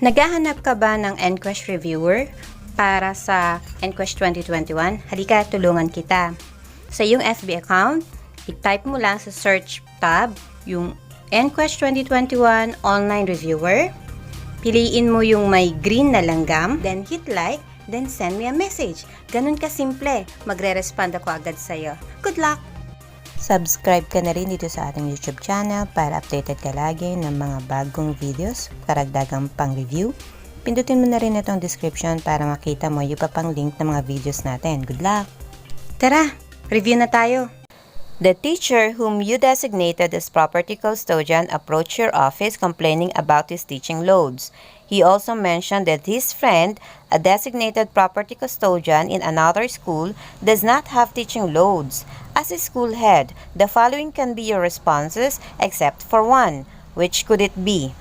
Naghahanap ka ba ng NQuest reviewer para sa NQuest 2021? Halika, tulungan kita. Sa iyong FB account, i-type mo lang sa search tab yung NQuest 2021 online reviewer. Piliin mo yung may green na langgam, then hit like, then send me a message. Ganun ka simple, magre-respond ako agad sa'yo. Good luck! Subscribe ka na rin dito sa ating YouTube channel para updated ka lagi ng mga bagong videos, karagdagang pang-review. Pindutin mo na rin itong description para makita mo yung pang link ng mga videos natin. Good luck! Tara, review na tayo! The teacher whom you designated as property custodian approached your office complaining about his teaching loads. He also mentioned that his friend, a designated property custodian in another school, does not have teaching loads. As a school head, the following can be your responses except for one. Which could it be?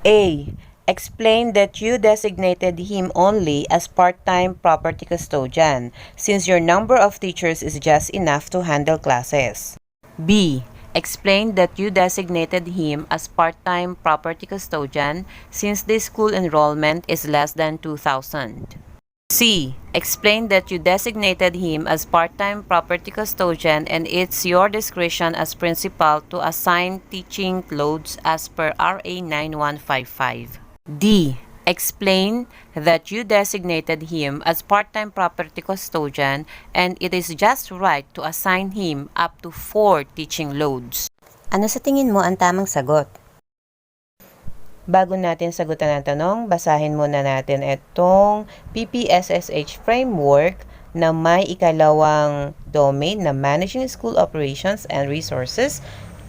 A. Explain that you designated him only as part-time property custodian, since your number of teachers is just enough to handle classes. B. Explain that you designated him as part-time property custodian, since the school enrollment is less than 2,000. C. Explain that you designated him as part-time property custodian and it's your discretion as principal to assign teaching loads as per RA 9155. D. Explain that you designated him as part-time property custodian and it is just right to assign him up to 4 teaching loads. Ano sa tingin mo ang tamang sagot? Bago natin sagutan ang tanong, basahin muna natin itong PPSSH framework na may ikalawang domain na Managing School Operations and Resources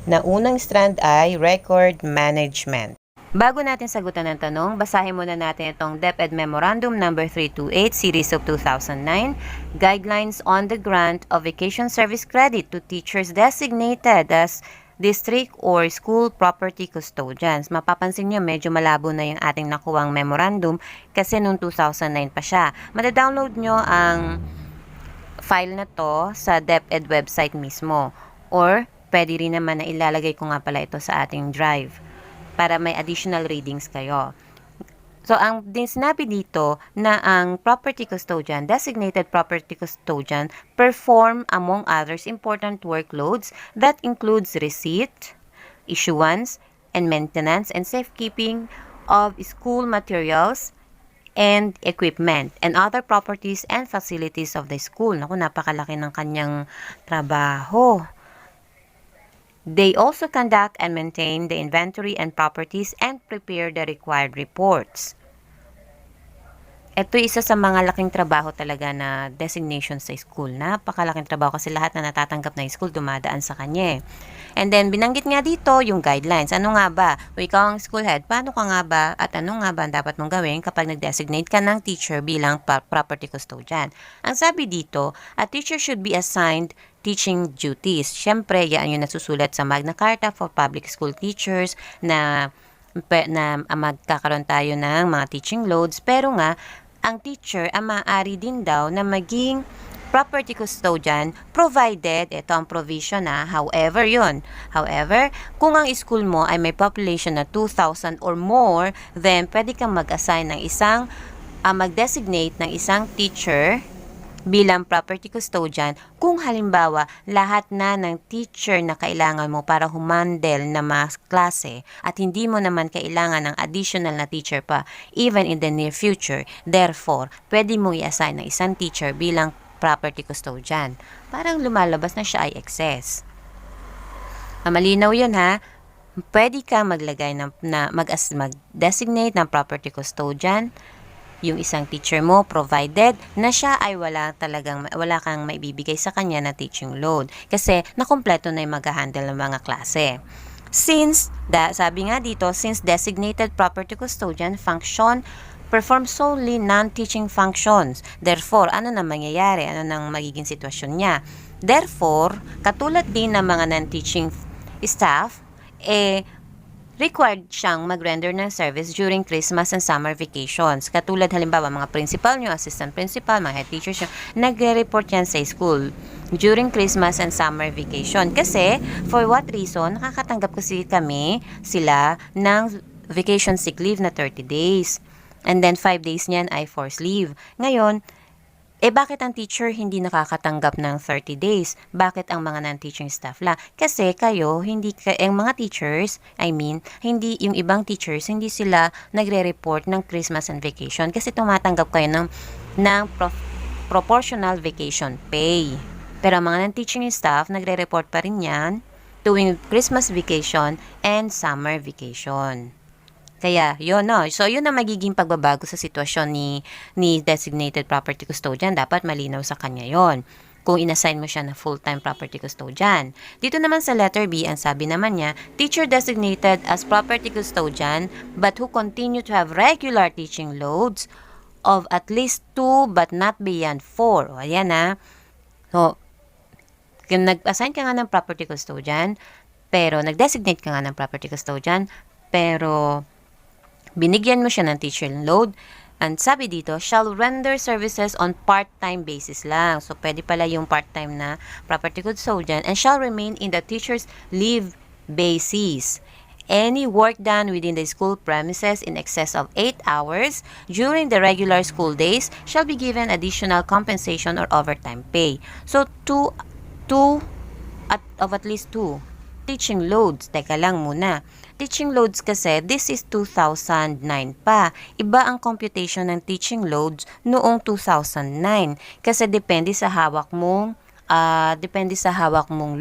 na unang strand ay Record Management. Bago natin sagutan ang tanong, basahin muna natin itong DepEd Memorandum No. 328 Series of 2009, Guidelines on the Grant of Vacation Service Credit to Teachers Designated as District or School Property Custodians. Mapapansin nyo, medyo malabo na yung ating nakuwang memorandum kasi noong 2009 pa siya. Mada-download nyo ang file na to sa DepEd website mismo or pwede rin naman na ilalagay ko nga pala ito sa ating drive para may additional readings kayo. So, ang sinabi dito na ang property custodian, designated property custodian, perform among others important workloads that includes receipt, issuance, and maintenance and safekeeping of school materials and equipment and other properties and facilities of the school. Naku, napakalaki ng kanyang trabaho. They also conduct and maintain the inventory and properties and prepare the required reports. Ito isa sa mga laking trabaho talaga na designation sa school. Napakalaking trabaho kasi lahat na natatanggap na school dumadaan sa kanya. And then, binanggit nga dito yung guidelines. Ano nga ba? O ikaw ang school head, paano ka nga ba at ano nga ba ang dapat mong gawin kapag nag-designate ka ng teacher bilang property custodian? Ang sabi dito, a teacher should be assigned teaching duties. Siyempre, yan yung nasusulat sa Magna Carta for Public School Teachers na magkakaroon tayo ng mga teaching loads. Pero nga, ang teacher ang maaari din daw na maging property custodian provided, ito ang provision however, kung ang school mo ay may population na 2,000 or more, then pwede kang mag-assign ng mag-designate ng isang teacher bilang property custodian kung halimbawa lahat na ng teacher na kailangan mo para humandle na mga klase at hindi mo naman kailangan ng additional na teacher pa even in the near future. Therefore, pwede mo i-assign ng isang teacher bilang property custodian. Parang lumalabas na siya ay excess. Malinaw yun Pwede kang maglagay mag-designate ng property custodian yung isang teacher mo provided na siya ay wala kang maibibigay sa kanya na teaching load kasi nakumpleto na yung mag-handle ng mga klase. Sabi nga dito, since designated property custodian function perform solely non-teaching functions. Therefore, ano na mangyayari? Ano nang magiging sitwasyon niya? Therefore, katulad din ng mga non-teaching staff, required siyang mag-render ng service during Christmas and summer vacations. Katulad halimbawa, mga principal nyo, assistant principal, mga head teachers nyo, nagre-report yan sa school during Christmas and summer vacation. Kasi, for what reason, nakakatanggap kasi sila ng vacation sick leave na 30 days. And then 5 days niyan ay forced leave. Ngayon, bakit ang teacher hindi nakakatanggap ng 30 days? Bakit ang mga non-teaching staff lang? Kasi kayo, ang mga teachers, hindi yung ibang teachers, hindi sila nagre-report ng Christmas and vacation kasi tumatanggap kayo ng proportional vacation pay. Pero ang mga non-teaching staff, nagre-report pa rin yan tuwing Christmas vacation and summer vacation. Kaya, yun, no? So, yun ang magiging pagbabago sa sitwasyon ni designated property custodian. Dapat malinaw sa kanya yon kung inassign mo siya na full-time property custodian. Dito naman sa letter B, ang sabi naman niya, teacher designated as property custodian but who continue to have regular teaching loads of at least 2 but not beyond 4. O, ayan na. So, kung nag-assign ka nga ng property custodian, pero nag-designate ka nga ng property custodian, pero binigyan mo siya ng teaching load, and sabi dito, shall render services on part-time basis lang. So, pwede pala yung part-time na property custodian and shall remain in the teacher's leave basis. Any work done within the school premises in excess of 8 hours during the regular school days shall be given additional compensation or overtime pay. So, of at least 2 teaching loads. Teka lang muna. Teaching loads kasi, this is 2009 pa. Iba ang computation ng teaching loads noong 2009. Kasi depende sa hawak mong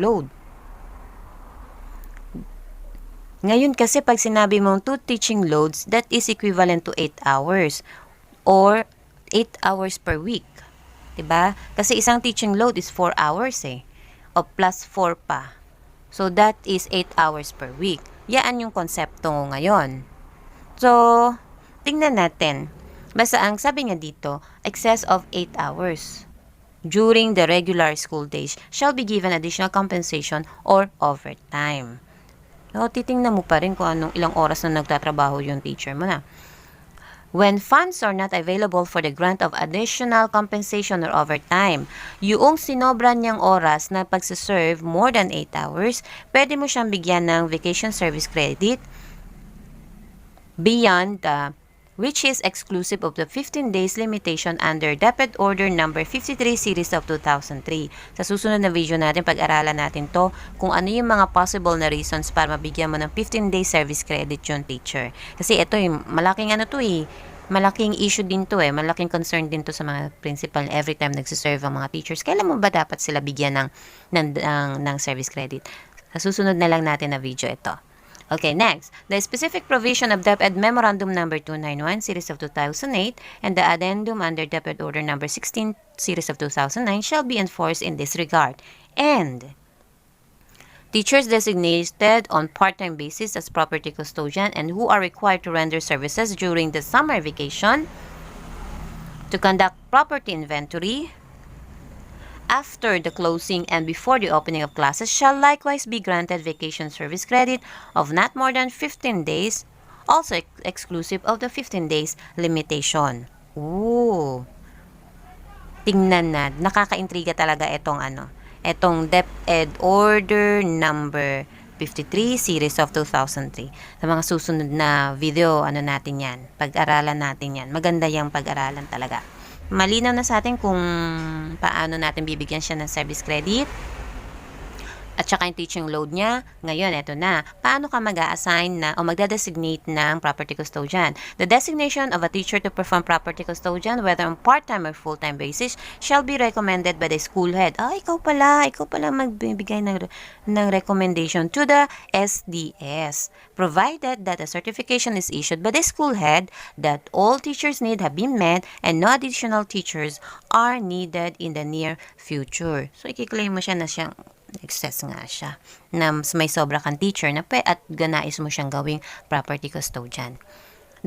load. Ngayon kasi pag sinabi mong 2 teaching loads, that is equivalent to 8 hours or 8 hours per week. Diba? Kasi isang teaching load is 4 hours o plus 4 pa. So, that is 8 hours per week. Yan yung konsepto ngayon. So, tingnan natin. Basta ang sabi niya dito, excess of 8 hours during the regular school days shall be given additional compensation or overtime. So, titingnan mo pa rin kung ilang oras na nagtatrabaho yung teacher mo na. When funds are not available for the grant of additional compensation or overtime, yung sinobra niyang oras na pagsaserve more than 8 hours, pwede mo siyang bigyan ng vacation service credit beyond which is exclusive of the 15 days limitation under DepEd Order Number 53 Series of 2003. Sa susunod na video natin, pag-aralan natin to kung ano yung mga possible na reasons para mabigyan mo ng 15 days service credit yung teacher. Kasi ito malaking malaking issue din to malaking concern din to sa mga principal every time nagsiserve ang mga teachers. Kailan mo ba dapat sila bigyan ng service credit? Sa susunod na lang natin na video ito. Okay, next. The specific provision of DepEd Memorandum Number 291, Series of 2008, and the addendum under DepEd Order Number 16, Series of 2009 shall be enforced in this regard. And teachers designated on part-time basis as property custodian and who are required to render services during the summer vacation to conduct property inventory after the closing and before the opening of classes shall likewise be granted vacation service credit of not more than 15 days, also exclusive of the 15 days limitation. Ooh. Tingnan na, nakakaintriga talaga itong DepEd Order Number 53 Series of 2003. Sa mga susunod na video, natin yan, pag-aralan natin yan. Maganda yung pag-aralan talaga. Malinaw na sa atin kung paano natin bibigyan siya ng service credit at saka yung teaching load niya. Ngayon, eto na. Paano ka mag-a-assign o magda-designate ng property custodian? The designation of a teacher to perform property custodian, whether on part-time or full-time basis, shall be recommended by the school head. Ikaw pala magbibigay ng recommendation to the SDS, provided that a certification is issued by the school head that all teachers' needs have been met and no additional teachers are needed in the near future. So, i-claim mo siya na siyang excess nga siya na may sobra kang teacher na at ganais mo siyang gawing property custodian.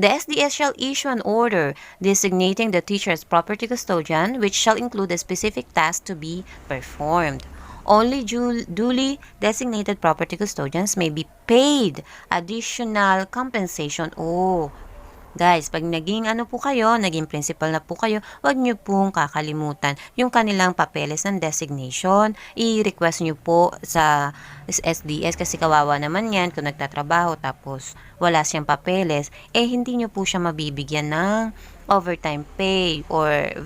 The SDS shall issue an order designating the teacher as property custodian, which shall include a specific task to be performed. Only duly designated property custodians may be paid additional compensation. Guys, pag naging ano po kayo, naging principal na po kayo, huwag nyo pong kakalimutan yung kanilang papeles ng designation. I-request nyo po sa SDS kasi kawawa naman yan kung nagtatrabaho tapos wala siyang papeles, hindi nyo po siya mabibigyan ng overtime pay or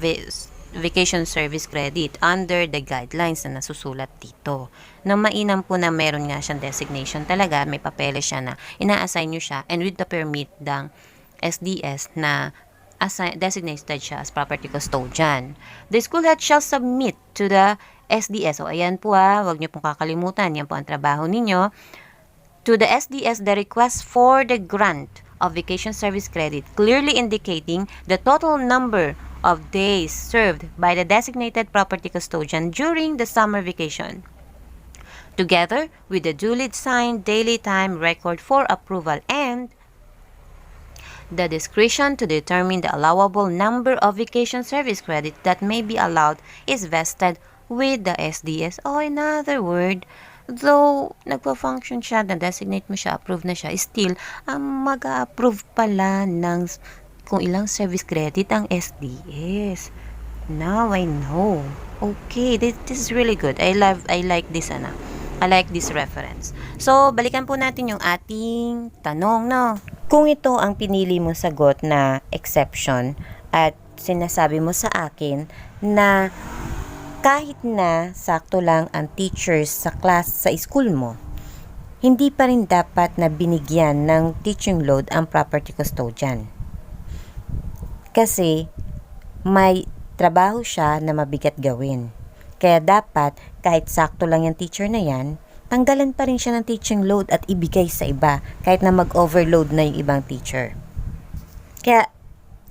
vacation service credit under the guidelines na nasusulat dito. Na mainam po na meron nga siyang designation talaga, may papeles siya na ina-assign nyo siya and with the permit ng SDS na designated siya as property custodian. The school head shall submit to the SDS. O ayan po wag niyo pong kakalimutan. Yan po ang trabaho ninyo. To the SDS, the request for the grant of vacation service credit, clearly indicating the total number of days served by the designated property custodian during the summer vacation, together with the duly signed daily time record for approval and the discretion to determine the allowable number of vacation service credit that may be allowed is vested with the SDS. O in other word, though nagpa-function siya, na-designate mo siya, approve na siya, still, mag-approve pala ng kung ilang service credit ang SDS. Now I know. Okay, this is really good. I like this, I like this reference. So, balikan po natin yung ating tanong, no? Kung ito ang pinili mo sagot na exception at sinasabi mo sa akin na kahit na sakto lang ang teachers sa class sa school mo, hindi pa rin dapat na binigyan ng teaching load ang property custodian. Kasi may trabaho siya na mabigat gawin. Kaya dapat kahit sakto lang yung teacher na yan, tanggalan pa rin siya ng teaching load at ibigay sa iba kahit na mag-overload na yung ibang teacher. Kaya,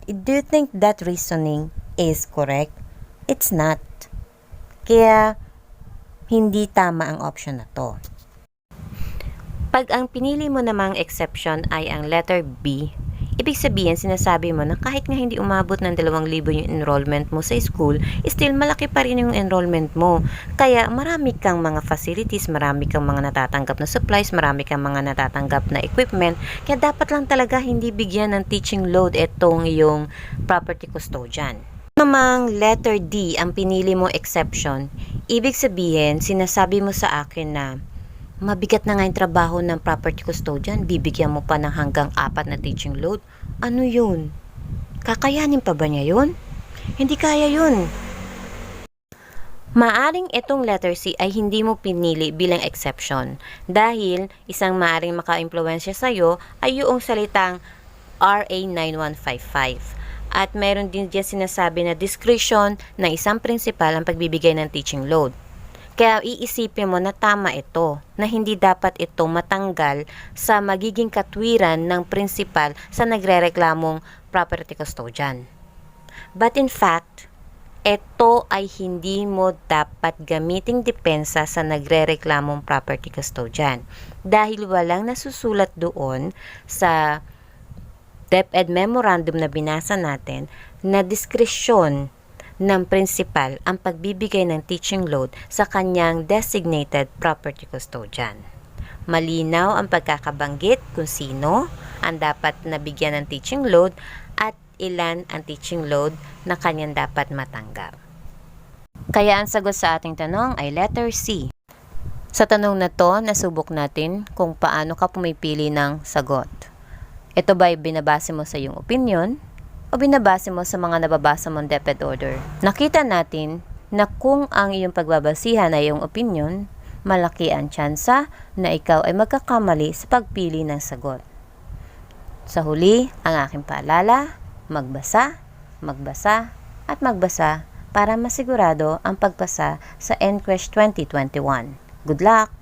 do you think that reasoning is correct? It's not. Kaya, hindi tama ang option na to. Pag ang pinili mo namang exception ay ang letter B, ibig sabihin, sinasabi mo na kahit nga hindi umabot ng 2,000 yung enrollment mo sa school, still malaki pa rin yung enrollment mo. Kaya marami kang mga facilities, marami kang mga natatanggap na supplies, marami kang mga natatanggap na equipment. Kaya dapat lang talaga hindi bigyan ng teaching load itong yung property custodian. Namang letter D ang pinili mo exception, ibig sabihin, sinasabi mo sa akin na mabigat na nga yung trabaho ng property custodian, bibigyan mo pa ng hanggang 4 na teaching load. Ano yun? Kakayanin pa ba niya yun? Hindi kaya yun. Maaring itong letter C ay hindi mo pinili bilang exception dahil isang maaring maka-impluwensya sa'yo ay yung salitang RA 9155. At meron din diyan sinasabi na discretion ng isang principal ang pagbibigay ng teaching load. Kaya iisipin mo na tama ito, na hindi dapat ito matanggal sa magiging katwiran ng principal sa nagrereklamong property custodian. But in fact, ito ay hindi mo dapat gamiting depensa sa nagrereklamong property custodian dahil walang nasusulat doon sa DepEd memorandum na binasa natin na diskresyon ng principal ang pagbibigay ng teaching load sa kanyang designated property custodian. Malinaw ang pagkakabanggit kung sino ang dapat nabigyan ng teaching load at ilan ang teaching load na kanyang dapat matanggap. Kaya ang sagot sa ating tanong ay letter C. Sa tanong na to, nasubok natin kung paano ka pumipili ng sagot. Ito ba'y binabase mo sa iyong opinion o binabase mo sa mga nababasa mong DepEd order? Nakita natin na kung ang iyong pagbabasihan ay iyong opinion, malaki ang tsansa na ikaw ay magkakamali sa pagpili ng sagot. Sa huli, ang aking paalala, magbasa, magbasa, at magbasa para masigurado ang pagpasa sa NQuest 2021. Good luck!